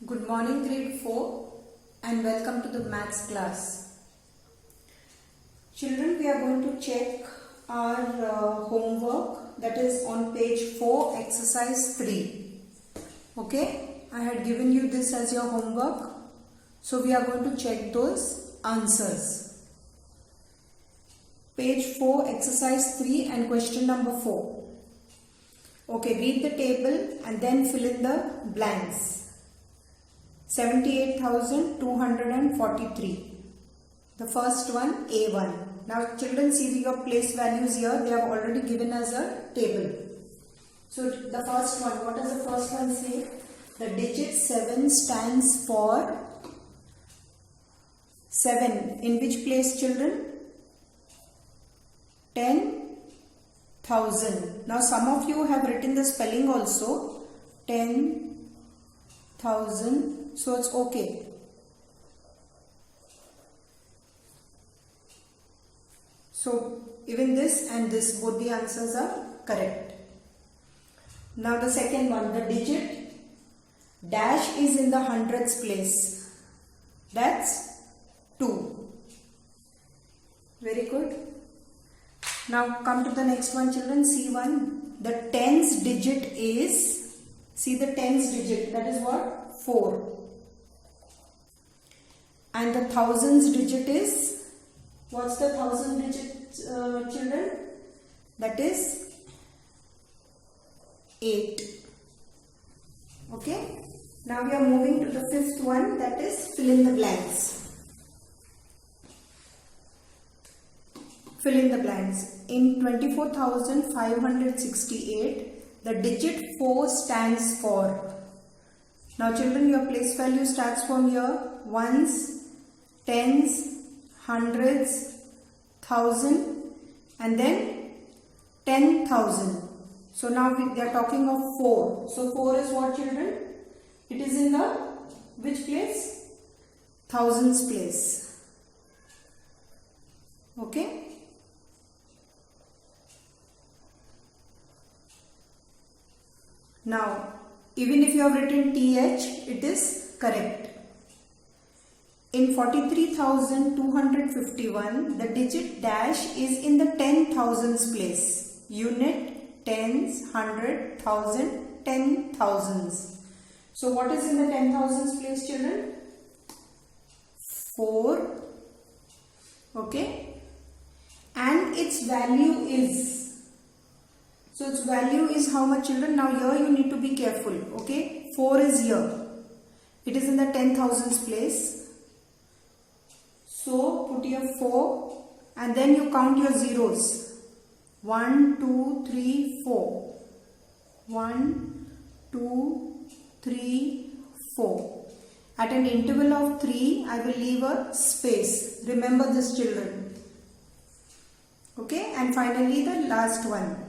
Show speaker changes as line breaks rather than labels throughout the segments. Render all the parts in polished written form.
Good morning grade 4 and welcome to the maths class. Children, we are going to check our homework that is on page 4 exercise 3. Okay, I had given you this as your homework. So we are going to check those answers. Page 4 exercise 3 and question number 4. Okay, read the table and then fill in the blanks. 78,243. The first one, A1. Now children, see your place values here. They have already given us a table. So the first one, what does the first one say? The digit 7 stands for 7. In which place, children? 10,000. Now some of you have written the spelling also. 10,000. So it's okay. So even this and this, both the answers are correct. Now the second one, the digit dash is in the hundreds place. That's 2. Very good. Now come to the next one, children. C1. The tens digit is, see the tens digit, that is what? 4. And the thousands digit is, what's the thousand digit, children? That is 8. Okay. Now we are moving to the fifth one, that is fill in the blanks. Fill in the blanks. In 24,568, the digit 4 stands for. Now children, your place value starts from here. Ones, tens, hundreds, thousand, and then 10,000. So now they are talking of 4. So 4 is what, children? It is in the which place? Thousands place. Okay. Now, even if you have written TH, it is correct. In 43,251, the digit dash is in the 10,000s place. Unit, tens, hundred, thousand, 10,000s. So what is in the 10,000s place, children? 4. Okay. And its value is. So its value is how much, children? Now here you need to be careful. Okay. 4 is here. It is in the 10,000s place. So put here 4 and then you count your zeros. 1, 2, 3, 4. 1, 2, 3, 4. At an interval of 3, I will leave a space. Remember this, children. Okay, and finally the last one.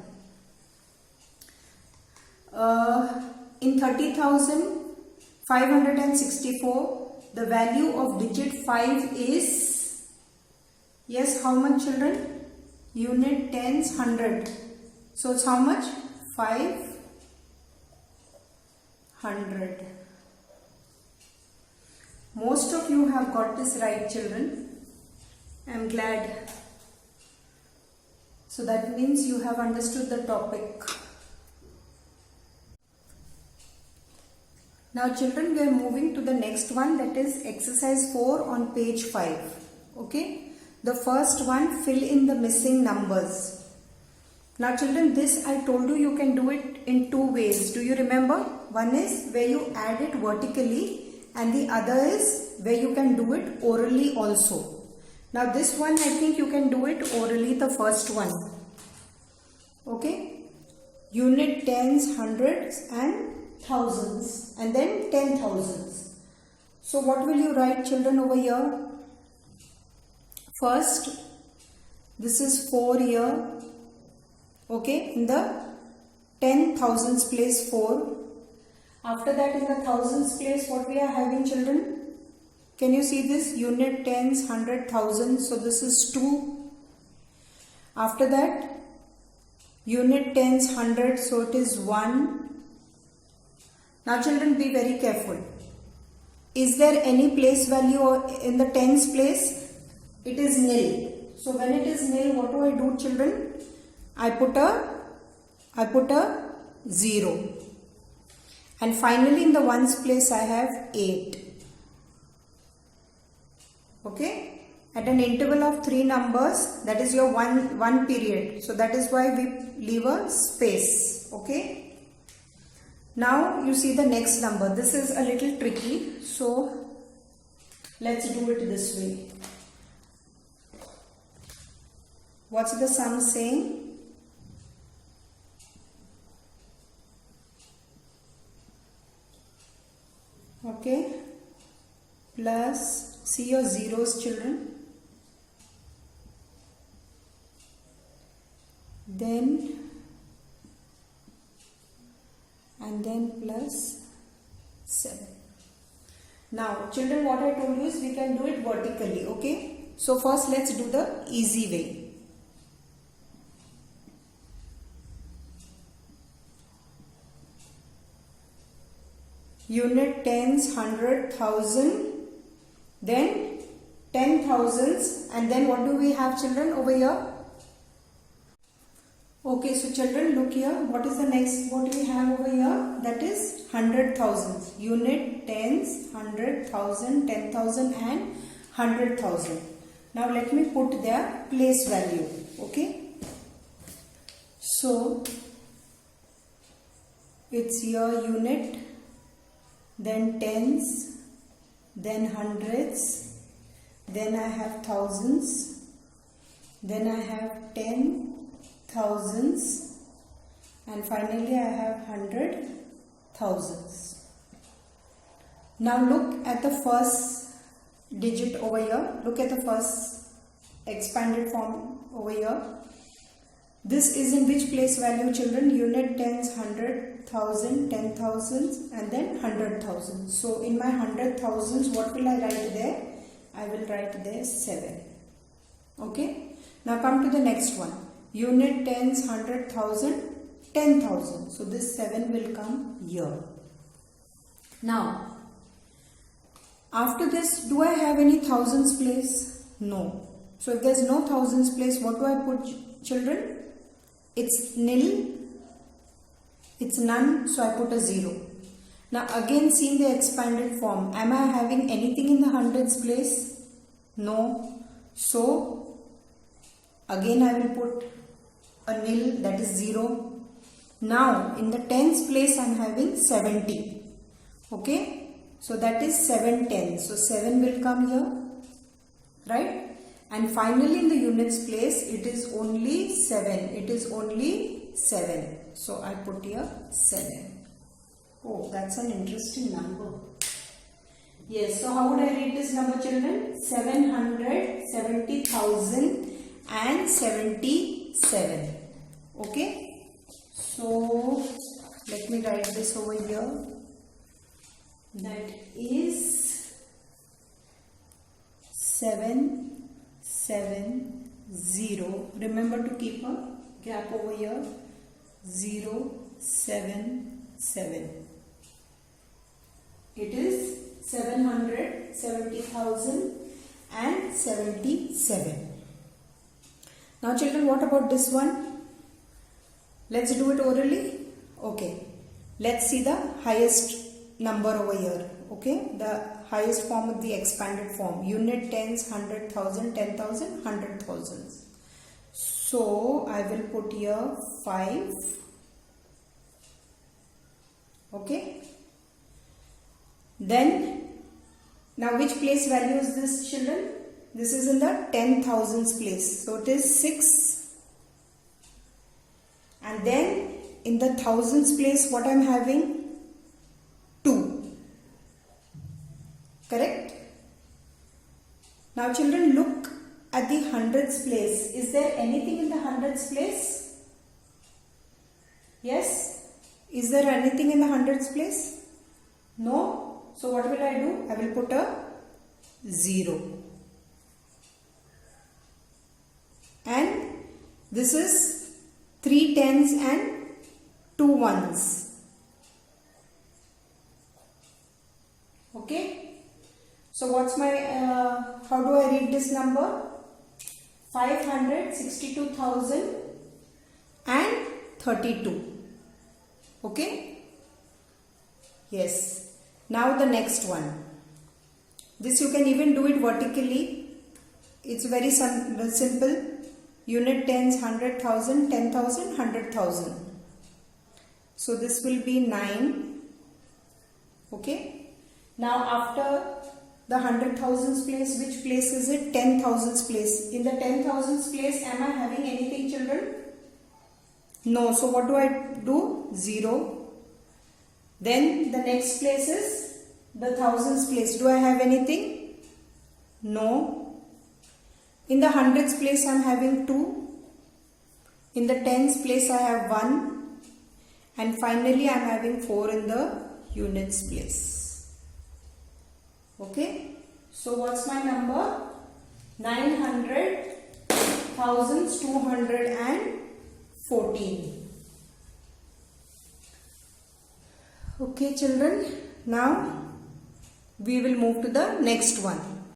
In 30,564, the value of digit 5 is, yes, how much, children? Unit, tens, hundred. So it's how much? 500. Most of you have got this right, children. I am glad. So that means you have understood the topic. Now children, we are moving to the next one, that is exercise 4 on page 5. Okay. The first one, fill in the missing numbers. Now children, this I told you can do it in 2 ways. Do you remember? One is where you add it vertically and the other is where you can do it orally also. Now this one I think you can do it orally, the first one. Okay. Unit, tens, hundreds and thousands and then 10,000s. So what will you write, children, over here? First, this is 4 here. Okay, in the 10,000s place 4. After that, in the thousands place, what we are having, children? Can you see this? Unit, tens, hundred, thousand. So this is 2. After that, unit, tens, hundred. So it is 1. Now children, be very careful. is there any place value in the tens place? It is nil. So when it is nil, what do I do, children? I put a 0. And finally in the ones place I have 8. Okay? At an interval of 3 numbers, that is your one period. So that is why we leave a space. Okay? Now you see the next number. This is a little tricky. So let's do it this way. What's the sum saying? Okay, plus, see your zeros, children, then and then plus 7. Now children, what I told you is we can do it vertically. Okay, so first let's do the easy way. Unit, tens, 100, 1000, then 10,000s, and then what do we have, children, over here? Okay, so children, look here. What is the next? What we have over here? That is 100,000. Unit, tens, 100,000, 10,000 and 100,000. Now let me put their place value. Okay. So it's your unit, then tens, then hundreds, then I have thousands, then I have 10,000s, and finally I have 100,000s. Now look at the first digit over here. Look at the first expanded form over here. This is in which place value, children? Unit, tens, 100,000, 10,000s, and then 100,000. So in my 100,000s, what will I write there? I will write there 7. Okay. Now come to the next one. Unit, tens, 100,000, 10,000. So this 7 will come here. Now, after this, do I have any thousands place? No. So if there is no thousands place, what do I put, children? It's nil, it's none, so I put a 0. Now again, seeing the expanded form, am I having anything in the hundreds place? No. So again I will put a nil, that is 0. Now in the tens place I am having 70. Okay, so that is 7 tens. So 7 will come here, right? And finally in the units place, it is only 7. It is only 7. So I put here 7. Oh, that's an interesting number. Yes, so how would I read this number, children? 770,077. Okay. So let me write this over here. That is 770. Remember to keep a gap over here. 077. It is 770,077. Now children, what about this one? Let's do it orally. Okay. Let's see the highest number over here. Okay. The highest form of the expanded form. Unit, tens, 100,000, 10,000, 100,000. So I will put here 5. Okay. Then, now which place value is this, children? This is in the 10,000s place. So it is 6. And then in the thousands place, what I am having? 2. Correct? Now children, look at the hundreds place. Is there anything in the hundreds place? Yes? Is there anything in the hundreds place? No? So what will I do? I will put a 0. And this is 3 tens and 2 ones. Okay? So what's my, how do I read this number? 562,032. Okay? Yes. Now the next one. This you can even do it vertically. It's very simple. Unit tens, 100,000, 10,000, 100,000. So this will be 9. Okay. Now after the 100,000s place, which place is it? 10,000s place. In the 10,000s place, am I having anything, children? No. So what do I do? 0. Then the next place is the thousands place. Do I have anything? No. In the hundreds place, I am having 2. In the tens place, I have 1. And finally, I am having 4 in the units place. Okay. So what's my number? 900,214. Okay, children. Now we will move to the next one.